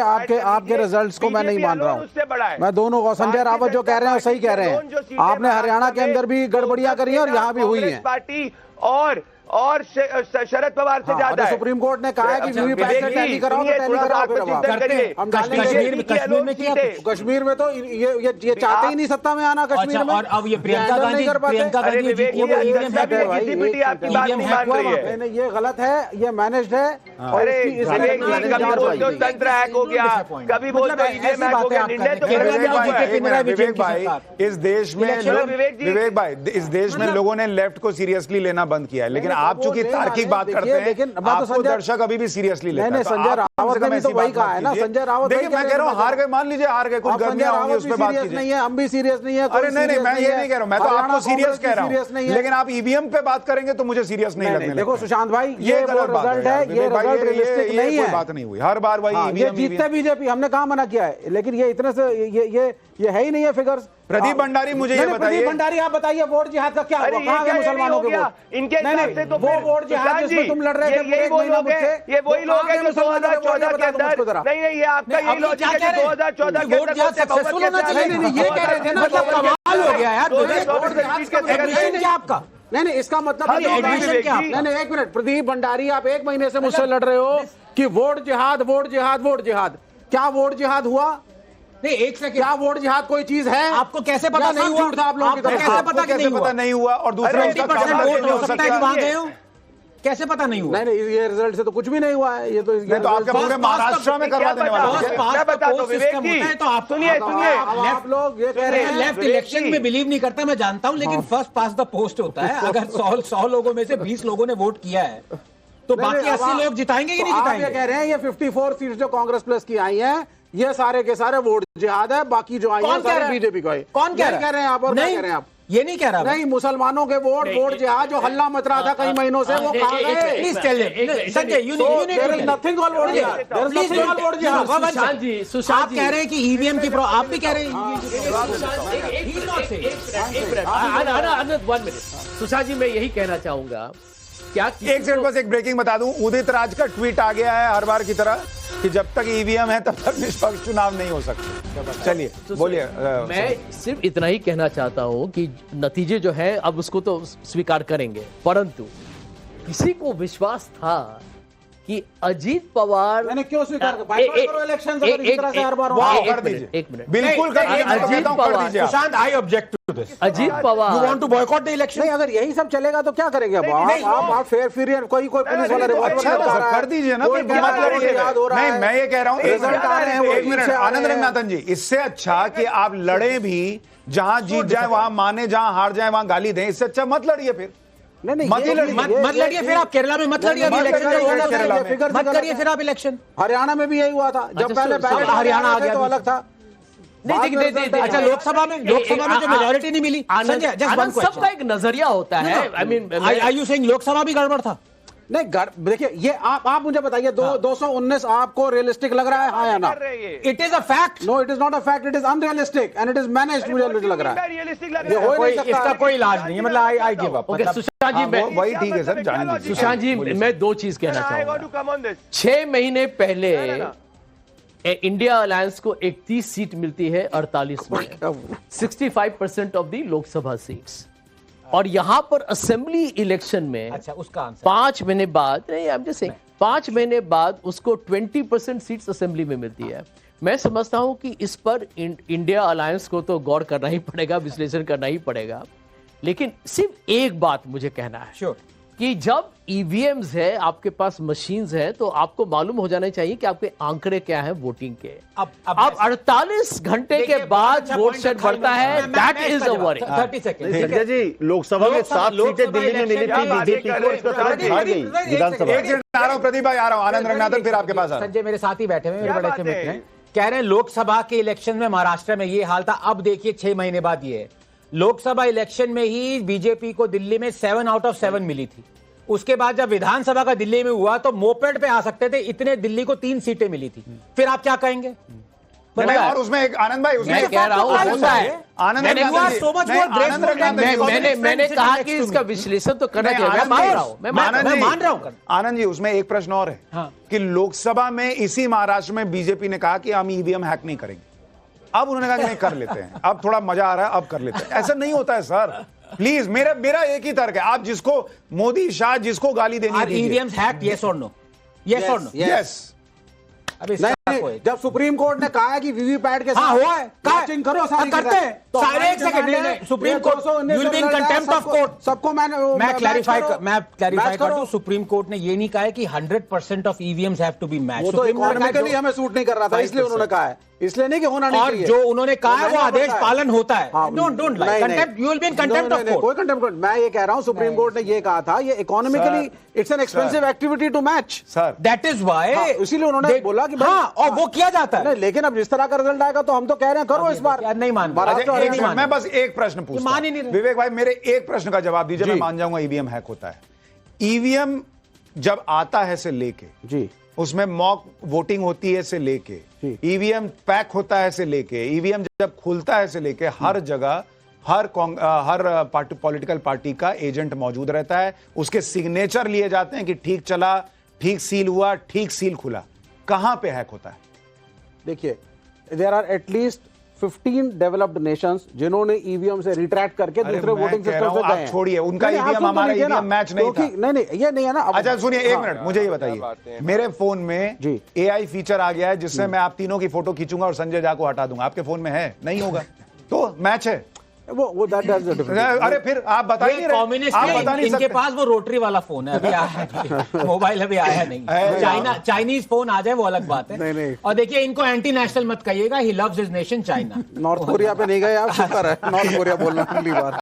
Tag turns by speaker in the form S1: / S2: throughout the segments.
S1: आपके रिजल्ट्स को मैं नहीं मान रहा हूँ। मैं दोनों को, संजय रावत जो कह रहे हैं सही कह रहे हैं। आपने हरियाणा के अंदर भी गड़बड़ियां करी है और यहाँ भी हुई है।
S2: पार्टी और शरद पवार से ज्यादा है।
S1: सुप्रीम कोर्ट ने कहा है कि वीवीपैट से टैली कराओ तो टैली कराओ, फिर हम
S3: कश्मीर में किया,
S1: कश्मीर में तो ये चाहते ही नहीं सत्ता में आना कश्मीर में।
S3: और अब ये प्रियंका गांधी
S1: ये गलत है, ये मैनेज्ड है। और
S2: तंत्र हैक हो गया, कभी बोलते ईवीएम हैक हो गया।
S4: विवेक भाई, इस देश में विवेक भाई, इस देश में लोगों ने लेफ्ट को सीरियसली लेना बंद किया है, लेकिन आप चूंकि तार्किक बात करते हैं, लेकिन आपको दर्शक अभी भी सीरियसली लेते हैं।
S1: संजय रावत ने भी तो वही कहा है ना। संजय रावत,
S4: देखिए मैं कह रहा हूँ हार गए, मान लीजिए हार गए, कुछ गर्मियां होंगी उस पर बात कीजिए।
S1: नहीं है, हम भी सीरियस नहीं है।
S4: अरे नहीं, मैं ये नहीं कह रहा हूँ, मैं तो आपको सीरियस कह रहा हूँ, लेकिन आप ईवीएम पे बात करेंगे तो मुझे सीरियस नहीं लगने।
S1: देखो सुशांत भाई, ये गलत रिजल्ट है, ये रिजल्ट रियलिस्टिक नहीं है।
S4: बात नहीं हुई, हर बार वही
S1: ये जीतते बीजेपी, हमने कहाँ मना किया है, लेकिन ये इतने से ये है ही नहीं है फिगर्स।
S4: प्रदीप भंडारी मुझे ये बताइए,
S1: प्रदीप भंडारी आप बताइए, वोट जिहाद का क्या हुआ? कहां गए मुसलमानों के वोट?
S2: इनके हिसाब से तो
S1: वो वोट जिहाद जिसमें तुम लड़ रहे थे,
S2: ये वही लोग हैं जो 2014 के अंदर, नहीं ये आपका यही लॉजिक है कि 2014 के अंदर
S1: सक्सेसफुल होना चाहिए। नहीं ये कह रहे थे ना, मतलब कमाल हो गया यार। क्या आपका नहीं, इसका मतलब नहीं, एक मिनट प्रदीप भंडारी, आप एक महीने से मुझसे लड़ रहे हो कि वोट जिहाद, वोट जिहाद, वोट जिहाद। क्या वोट जिहाद हुआ?
S3: नहीं, एक सेकंड,
S1: क्या वोट जिहाद कोई चीज है?
S3: आपको कैसे पता नहीं हुआ?
S1: था आप लोगों की तरफ,
S3: कैसे पता
S4: नहीं हुआ? और दूसरा
S3: हो सकता है कि वहां गए हो, कैसे पता नहीं हुआ?
S1: नहीं, ये रिजल्ट से तो कुछ भी नहीं हुआ है। ये तो
S4: आपके पूरे महाराष्ट्र में करवा देने वाला
S3: है। तो आप
S2: सुनिए,
S1: आप लोग ये कह रहे हैं
S3: लेफ्ट इलेक्शन में बिलीव नहीं करता, मैं जानता हूं, लेकिन फर्स्ट पास द पोस्ट होता है। अगर 100 लोगों में से 20 लोगों ने वोट किया है तो बाकी 80 लोग जिताएंगे कि नहीं जिताएंगे?
S1: आप ये कह रहे हैं ये 54 सीट जो कांग्रेस प्लस की आई हैं, ये सारे के सारे वोट जिहाद है, बाकी जो आई है सारे बीजेपी को है।
S3: कौन कह
S1: रहे हैं आप? और क्या कह रहे हैं आप?
S3: ये नहीं कह रहा,
S1: नहीं, मुसलमानों के वोट जिहाद जो हल्ला मच रहा था कई महीनों से, वो कहां गए?
S3: Please tell Sanjay,
S1: nothing all vote जिहाद, there is nothing all vote जिहाद।
S3: सुशांत आप कह रहे हैं कि ईवीएम की आप भी कह रहे हैं।
S5: सुशांत जी, मैं यही कहना चाहूंगा, क्या
S4: एक सेकंड बस एक ब्रेकिंग बता दूं, उदित राज का ट्वीट आ गया है हर बार की तरह कि जब तक ईवीएम है तब तक निष्पक्ष चुनाव नहीं हो सकते। चलिए बोलिए।
S5: मैं सिर्फ इतना ही कहना चाहता हूं कि नतीजे जो है अब उसको तो स्वीकार करेंगे, परंतु किसी को विश्वास था कि अजीत पवार,
S1: मैंने क्यों स्वीकार करो इलेक्शन इस तरह से हर बार
S4: कर दीजिए,
S5: एक मिनट,
S4: बिल्कुल
S5: Ajit Pawar,
S3: Sushant, I object to this.
S5: Ajit Pawar,
S3: you want to boycott the election?
S1: नहीं, अगर यही सब चलेगा तो क्या करेंगे? आप फेयर फ्री, कोई पुलिस वाला
S4: कर दीजिए ना। नहीं, मैं ये कह रहा हूँ, एक मिनट आनंद रंगनाथन जी, इससे अच्छा कि आप लड़े भी, जहां जीत जाए वहां माने, जहां हार जाए वहां गाली दें, इससे अच्छा मत लड़िए फिर।
S1: नहीं,
S3: मत लड़िए फिर आप केरला में, मत लड़िए अभी इलेक्शन, मत करिए फिर आप इलेक्शन।
S1: हरियाणा में भी यही हुआ था, जब पहले
S3: हरियाणा आ गया
S1: तो अलग था।
S3: अच्छा, लोकसभा में जो मेजॉरिटी नहीं मिली, संजय जस्ट वन क्वेश्चन,
S5: सबका एक नजरिया होता है। I mean,
S3: are you saying Lok Sabha भी गड़बड़ था?
S1: नहीं, देखिए, ये आप मुझे बताइए, 219 आपको रियलिस्टिक लग रहा है, हाँ या ना?
S3: It is a fact.
S1: No, it is not a fact, it is unrealistic and it is managed. मुझे लग रहा है
S3: इसका कोई इलाज नहीं है, मतलब I give up.
S5: Okay Sushant ji,
S4: वही ठीक है सर, जाने दीजिए।
S5: सुशांत जी, मैं दो चीज कहना चाहूंगा। 6 महीने पहले इंडिया अलायंस को 31 सीट मिलती है 48 में, 65% ऑफ दी लोकसभा सीट्स। और यहां पर असेंबली इलेक्शन में,
S3: अच्छा, उसका आंसर
S5: 5 महीने बाद, नहीं, आप जैसे 5 महीने बाद उसको 20% सीट्स असेंबली में मिलती है। मैं समझता हूं कि इस पर इंडिया अलायंस को तो गौर करना ही पड़ेगा, विश्लेषण करना ही पड़ेगा। लेकिन सिर्फ एक बात मुझे कहना है,
S3: श्योर,
S5: कि जब ईवीएम्स है, आपके पास मशीन्स है, तो आपको मालूम हो जाना चाहिए कि आपके आंकड़े क्या है वोटिंग के। अब 48 घंटे के बाद वोट शेड बढ़ता है, that is a worry.
S3: 30 second
S6: Sanjay ji, Lok Sabha में 7 सीटें दिल्ली में मिली थी बीजेपी को, इसका तुरंत हार गई विधानसभा।
S4: एक सेकंड आ रहा हूं प्रदीप भाई, आ रहा हूं, आनंद रंगनाथन फिर आपके पास आ रहा हूं।
S3: संजय मेरे साथ ही बैठे हुए, मेरे बड़े अच्छे मित्र हैं, कह रहे हैं लोकसभा के इलेक्शन में महाराष्ट्र में ये हाल था, अब देखिए 6 महीने बाद ये है। लोकसभा इलेक्शन में ही बीजेपी को दिल्ली में 7 आउट ऑफ 7 मिली थी। उसके बाद जब विधानसभा का दिल्ली में हुआ तो मोपेड पे आ सकते थे, इतने दिल्ली को 3 सीटें मिली थी। फिर आप क्या कहेंगे?
S5: होता है।
S4: और उसमें एक आनंद भाई, उसमें
S5: मैं कह रहा हूँ होता है।
S4: आनंद
S5: मैंने
S4: रंगानाथन जी,
S3: so much
S4: नहीं,
S3: more graceful
S4: आनंद रंगानाथन जी,
S5: मैंने कहा कि इसका विश्लेषण तो करना चाहिए। मैं मान रहा हूँ, मैं मान रहा हूँ।
S4: आनंद जी, उसमें एक प्रश्न और है कि लोकसभा में इसी महाराष्ट्र में बीजेपी ने कहा कि हम ईवीएम हैक नहीं करेंगे। अब उन्होंने कहा कि नहीं, कर लेते हैं, अब थोड़ा मजा आ रहा है, अब कर लेते हैं। ऐसा नहीं होता है सर, प्लीज। मेरा एक ही तर्क है, आप जिसको मोदी शाह जिसको गाली देनी है,
S3: ईवीएम हैक, यस और नो, यस और नो,
S4: यस।
S3: अभी
S1: नहीं, जब सुप्रीम कोर्ट ने कहा है कि वीवीपैट के
S3: हाँ हुआ है,
S1: मैचिंग करो सारी
S3: करते हैं
S1: तो
S3: सारे। एक second, supreme court you will be in contempt of court.
S1: सबको
S3: मैं क्लैरिफाई कर दूं, सुप्रीम कोर्ट ने ये नहीं कहा है कि 100% of EVMs have to be matched.
S1: वो तो इकोनॉमिकली हमें सूट नहीं कर रहा था, इसलिए उन्होंने कहा है, इसलिए नहीं कि होना नहीं
S3: और
S1: चाहिए।
S3: जो उन्होंने कहा है वो आदेश पालन होता है। डोंट लाइक
S1: नहीं,
S3: contempt, you will be in contempt of court.
S1: कोई कंटेम्प्ट, मैं ये कह रहा हूं सुप्रीम कोर्ट ने ये कहा था, ये economically it's an expensive activity to match
S4: sir,
S3: that is why,
S1: इसीलिए उन्होंने बोला कि
S3: हाँ, और वो किया जाता है।
S1: नहीं, लेकिन अब जिस तरह का रिजल्ट आएगा तो हम तो कह रहे हैं करो इस बार।
S3: नहीं मान,
S4: मैं बस एक प्रश्न पूछता हूं, विवेक भाई, मेरे एक प्रश्न का जवाब दीजिए। मैं मान जाऊंगा ईवीएम हैक होता है। ईवीएम जब आता है से लेके
S1: जी,
S4: उसमें मॉक वोटिंग होती है से लेके, ईवीएम पैक होता है से लेके, ईवीएम जब खुलता है से लेके, हर जगह हर पॉलिटिकल पार्टी का एजेंट मौजूद रहता है। उसके सिग्नेचर लिए जाते हैं कि ठीक चला, ठीक सील हुआ, ठीक सील खुला। कहां पे हैक होता है?
S1: देखिए, there are at least 15 developed nations जिन्होंने ईवीएम से रिट्रैक्ट करके दूसरे वोटिंग सिस्टम से गए हैं।
S4: छोड़िए उनका ईवीएम, हमारा ईवीएम मैच नहीं था।
S1: नहीं, ये नहीं है ना।
S4: अच्छा सुनिए, एक मिनट, मुझे ये बताइए, मेरे फोन में एआई फीचर आ गया है जिससे मैं आप तीनों की फोटो खींचूंगा और संजय झा को हटा दूंगा। आपके फोन में है? नहीं होगा तो मैच है
S1: वो
S4: अरे फिर आप बताइए,
S3: आप बता नहीं, इनके पास वो रोटरी वाला फोन है, अभी आया है, मोबाइल अभी आया नहीं। चाइनीज फोन आ जाए वो अलग बात है।
S1: नहीं।
S3: और देखिए, इनको एंटी नेशनल मत कहिएगा, he loves his nation China.
S1: North Korea पे नहीं गए आप, शुक्र है नॉर्थ कोरिया बोलना पहली बार।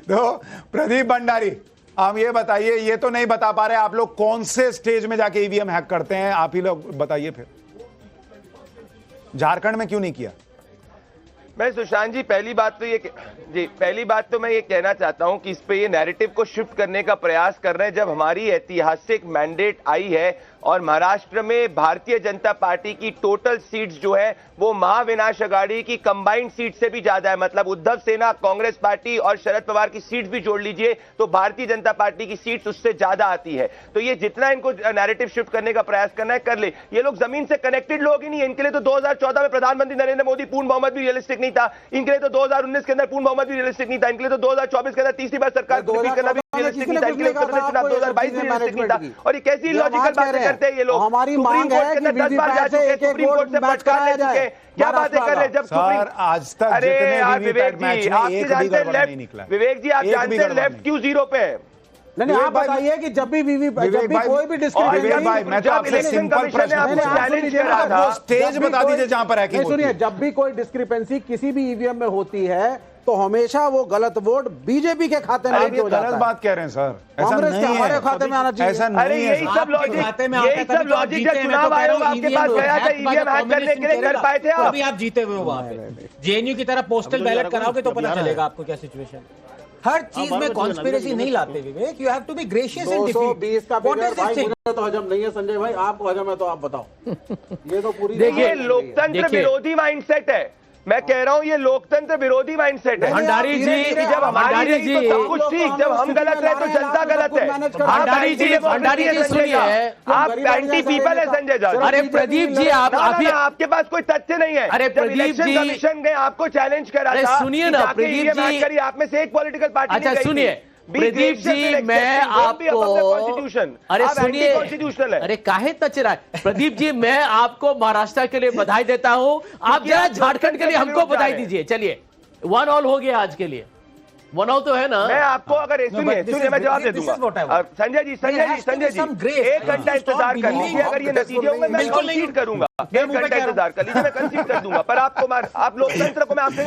S4: तो प्रदीप भंडारी, हम ये बताइए, ये तो नहीं बता पा रहे आप लोग कौन से स्टेज में जाके ईवीएम हैक करते हैं, आप ही लोग बताइए। फिर झारखंड में क्यों नहीं किया?
S2: मैं सुशांत जी, पहली बात तो मैं ये कहना चाहता हूं कि इस पे ये नैरेटिव को शिफ्ट करने का प्रयास कर रहे हैं। जब हमारी ऐतिहासिक मैंडेट आई है और महाराष्ट्र में भारतीय जनता पार्टी की टोटल सीट्स जो है वो महाविनाश अघाड़ी की कंबाइंड सीट से भी ज्यादा है। मतलब उद्धव सेना, कांग्रेस पार्टी और शरद पवार की सीट्स भी जोड़ लीजिए तो भारतीय जनता पार्टी की सीट्स उससे ज्यादा आती है। तो ये जितना इनको नैरेटिव शिफ्ट करने का प्रयास करना है कर ले। ये लोग जमीन से कनेक्टेड लोग ही नहीं है। इनके लिए तो 2014 में प्रधानमंत्री नरेंद्र मोदी पूर्ण बहुमत भी रियलिस्टिक नहीं था। इनके लिए तो 2019 के अंदर पूर्ण बहुमत भी रियलिस्टिक नहीं था। इनके लिए तो 2024 के अंदर तीसरी बार सरकार रिपीट करना भी रियलिस्टिक नहीं था। इनके लिए उत्तर प्रदेश चुनाव 2022 में रियलिस्टिक नहीं था। और ये कैसी लॉजिकल बातें करते हैं ये लोग।
S1: हमारी मांग है कि
S2: 10 बार जा चुके हैं, सुप्रीम कोर्ट से फटकार ले चुके हैं, क्या बातें कर रहे हैं? जब सुप्रीम,
S4: आज तक
S2: अरे यार विवेक जी, आप
S4: एक
S2: जानते हैं लेफ्ट, विवेक जी आप जानते हैं लेफ्ट क्यों 0 पे है?
S1: नहीं, आप बताइए कि जब भी कोई भी
S4: स्टेज बता दीजिए जहां पर हैकिंग होती है।
S1: सुनिए, जब भी कोई डिस्क्रिपेंसी किसी भी ईवीएम में होती है तो हमेशा वो गलत वोट बीजेपी के खाते में हो जाता है।
S4: गलत बात कह रहे हैं सर,
S1: कांग्रेस के हमारे खाते में आना चाहिए।
S4: ऐसा नहीं है।
S2: यही सब लॉजिक जब चुनाव आयोग आपके पास गया था ईवीएम हैक करने के लिए कर पाए थे आप?
S3: अभी आप जीते हुए हो वहां पे। जेएनयू की तरह पोस्टल बैलेट कराओगे तो पता चलेगा आपको क्या सिचुएशन। हर चीज में कॉन्स्पिरेसी नहीं लाते Vivek, you have to be gracious in defeat.
S1: 220 का फिगर भाई मुझे तो हजम नहीं है संजय भाई, आपको हजम है तो आप बताओ। ये तो पूरी
S2: देखिए, लोकतंत्र विरोधी माइंडसेट है। मैं कह रहा हूं ये लोकतंत्र विरोधी माइंडसेट है।
S5: भंडारी जी,
S2: जब हमारी रही तो सब कुछ ठीक, जब हम गलत रहे तो जनता गलत है।
S5: भंडारी जी सुनिए,
S2: आप एंटी पीपल है संजय झा।
S5: अरे प्रदीप जी, आप
S2: आपके पास कोई तथ्य नहीं है।
S5: अरे प्रदीप जी,
S2: कमीशन गए आपको चैलेंज करा था,
S5: सुनिए ना प्रदीप जी,
S2: आप में से एक पॉलिटिकल पार्टी।
S5: अच्छा सुनिए प्रदीप जी, मैं आपको, अरे सुनिए, अरे काहे तच रहा है प्रदीप जी, मैं आपको महाराष्ट्र के लिए बधाई देता हूं, आप जरा झारखंड के लिए हमको बधाई दीजिए। चलिए 1-1 हो गया आज के लिए, 1-0 तो है ना।
S2: मैं आपको अगर सुनिए मैं जवाब दे दूंगा। संजय जी 1 घंटा इंतजार कर लीजिए, अगर ये नतीजे होंगे मैं कंसीड करूंगा। 1 घंटा इंतजार कर लीजिए, मैं कंसीड कर दूंगा। पर आप लोकतंत्र को मैं आपसे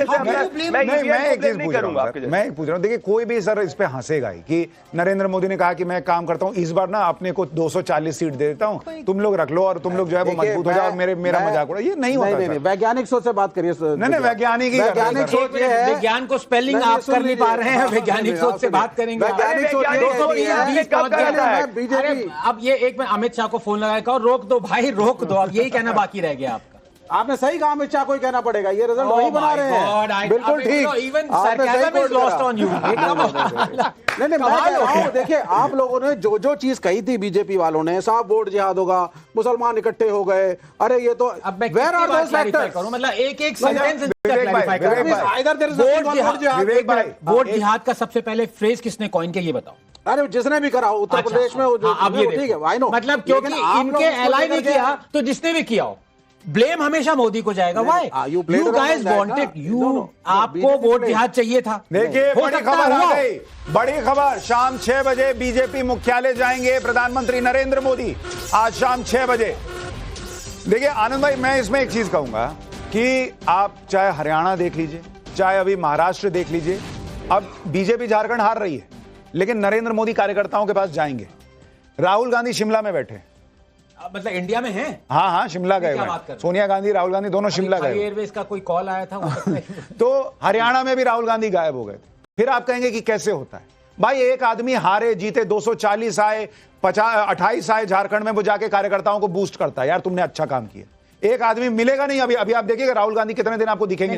S4: मैं एक चीज पूछ रहा हूं, मैं पूछ रहा हूं, देखिए कोई भी सर इस पे हंसेगा ही कि नरेंद्र मोदी ने कहा कि मैं काम करता हूं, इस बार ना अपने को 240 सीट दे देता हूं, तुम लोग रख लो और तुम लोग जो है वो मजबूत हो जाओ, मेरा मजाक उड़ा। ये नहीं होता।
S1: वैज्ञानिक सोच से बात करिए।
S4: नहीं, वैज्ञानिक
S3: सोच है, विज्ञान को स्पेलिंग आप कर नहीं पा रहे हैं, वैज्ञानिक सोच से बात करेंगे। अब ये एक मिनट अमित शाह को फोन लगाएगा और रोक दो भाई, रोक दो। अब यही कहना बाकी रह गया आपका।
S1: आपने सही कहा, अमित शाह को ही कहना पड़ेगा, ये रिजल्ट वही बना रहे हैं। बिल्कुल ठीक, आपने सही quote करा। नहीं मैं कह रहा हूं, देखिए आप लोगों ने जो जो चीज कही थी बीजेपी वालों ने, साहब वोट जिहाद होगा, मुसलमान इकट्ठे हो गए, अरे ये तो
S3: अब मैं
S1: वेयर आर दोस फैक्टर्स,
S3: मतलब एक सेंटेंस क्लैरिफाई
S1: करो।
S3: वोट जिहाद का सबसे पहले फ्रेज किसने कॉइन किया, ये बताओ।
S1: अरे जिसने भी करा उत्तर प्रदेश में,
S3: अब ये
S1: ठीक है, आई नो,
S3: मतलब क्योंकि इनके एलाई ने किया तो जिसने भी किया हो, ब्लेम हमेशा मोदी को जाएगा। Why you guys wanted, you आपको वोट जिहाद चाहिए था।
S4: देखिए बड़ी खबर आ गई, बड़ी खबर, शाम 6 बजे बीजेपी मुख्यालय जाएंगे प्रधानमंत्री नरेंद्र मोदी, आज शाम 6 बजे। देखिए आनंद भाई, मैं इसमें एक चीज कहूंगा कि आप चाहे हरियाणा देख लीजिए, चाहे अभी महाराष्ट्र देख लीजिए, अब बीजेपी झारखंड हार रही है, लेकिन नरेंद्र मोदी कार्यकर्ताओं के पास जाएंगे। राहुल गांधी शिमला में बैठे,
S3: मतलब इंडिया में है।
S4: हाँ हाँ, शिमला गए, सोनिया गांधी राहुल गांधी दोनों शिमला गए।
S3: एयरवेज का कोई कॉल आया था
S4: तो हरियाणा में भी राहुल गांधी गायब हो गए। फिर आप कहेंगे कि कैसे होता है भाई, एक आदमी हारे जीते 240 आए, 28 आए झारखंड में, वो जाके कार्यकर्ताओं को बूस्ट करता है, यार तुमने अच्छा काम किया। एक आदमी मिलेगा नहीं, अभी आप देखिएगा राहुल गांधी कितने दिन आपको दिखेंगे।